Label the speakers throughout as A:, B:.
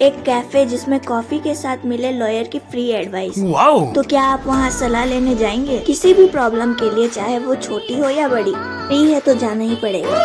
A: एक कैफे जिसमें कॉफी के साथ मिले लॉयर की फ्री एडवाइस। तो क्या आप वहाँ सलाह लेने जाएंगे? किसी भी प्रॉब्लम के लिए, चाहे वो छोटी हो या बड़ी, फ्री है तो जाना ही पड़ेगा।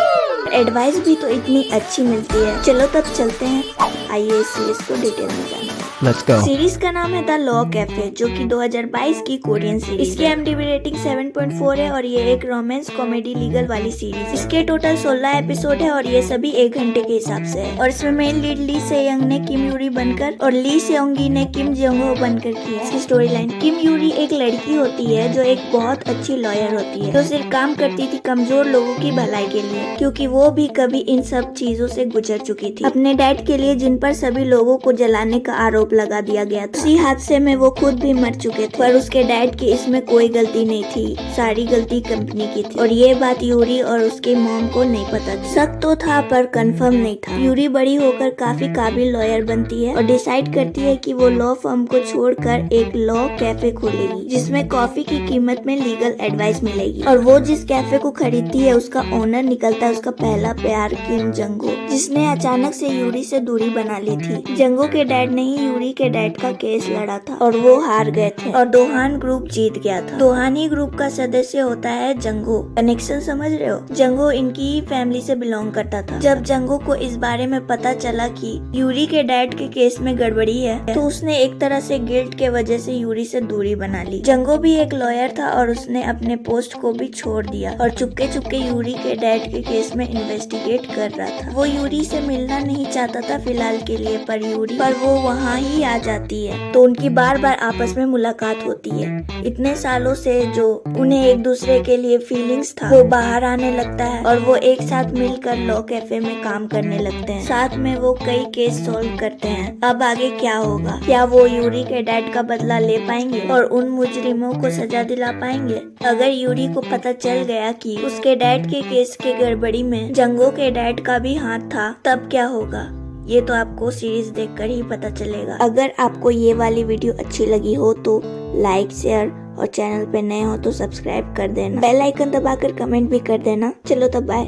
A: एडवाइस भी तो इतनी अच्छी मिलती है। चलो तब चलते हैं, आइए इस सीरीज को डिटेल में जानें।
B: Let's go.
A: सीरीज का नाम है द लॉ कैफे, जो कि 2022 की कोरियन सीरीज। इसकी IMDb रेटिंग 7.4 है और ये एक रोमांस कॉमेडी लीगल वाली सीरीज है। इसके टोटल 16 एपिसोड है और ये सभी 1 घंटे के हिसाब से है। और इसमें मेन लीड ली से यंग ने किम यूरी बनकर और ली सेओंगी ने किम जंग हो बनकर की है। इसकी स्टोरी लाइन, किम यूरी एक लड़की होती है जो एक बहुत अच्छी लॉयर होती है, जो सिर्फ काम करती थी कमजोर लोगों की भलाई के लिए, क्योंकि वो भी कभी इन सब चीजों से गुजर चुकी थी। अपने डैड के लिए, जिन पर सभी लोगों को जलाने का आरोप लगा दिया गया था। उसी हादसे में वो खुद भी मर चुके थे, पर उसके डैड की इसमें कोई गलती नहीं थी, सारी गलती कंपनी की थी। और ये बात यूरी और उसके मॉम को नहीं पता थी। शक तो था पर कंफर्म नहीं था। यूरी बड़ी होकर काफी काबिल लॉयर बनती है और डिसाइड करती है कि वो लॉ फर्म को छोड़कर एक लॉ कैफे खोलेगी, जिसमें कॉफी की कीमत में लीगल एडवाइस मिलेगी। और वो जिस कैफे को खरीदती है उसका ओनर निकलता है उसका पहला प्यार किम जंग हो, जिसने अचानक से यूरी से दूरी बना ली थी। जंगो के डैड ने ही यूरी के डैड का केस लड़ा था और वो हार गए थे और दोहान ग्रुप जीत गया था। दोहानी ग्रुप का सदस्य होता है जंगो। कनेक्शन समझ रहे हो? जंगो इनकी ही फैमिली से बिलोंग करता था। जब जंगो को इस बारे में पता चला कि यूरी के डैड के केस में गड़बड़ी है, तो उसने एक तरह से गिल्ट के वजह से यूरी से दूरी बना ली। जंगो भी एक लॉयर था और उसने अपने पोस्ट को भी छोड़ दिया और चुपके चुपके यूरी के डैड के केस में इन्वेस्टिगेट कर रहा था। वो यूरी से मिलना नहीं चाहता था फिलहाल के लिए, पर वो वहाँ ही आ जाती है, तो उनकी बार बार आपस में मुलाकात होती है। इतने सालों से जो उन्हें एक दूसरे के लिए फीलिंग्स था, वो बाहर आने लगता है और वो एक साथ मिलकर लॉ कैफे में काम करने लगते हैं। साथ में वो कई केस सॉल्व करते हैं। अब आगे क्या होगा? क्या वो यूरी के डैड का बदला ले पाएंगे और उन मुजरिमों को सजा दिला पाएंगे? अगर यूरी को पता चल गया कि उसके डैड के केस के गड़बड़ी में जंगो के डैड का भी हाथ था, तब क्या होगा? ये तो आपको सीरीज देखकर ही पता चलेगा। अगर आपको ये वाली वीडियो अच्छी लगी हो तो लाइक, शेयर और चैनल पे नए हो तो सब्सक्राइब कर देना। बेल आइकन दबाकर कमेंट भी कर देना। चलो तब बाय।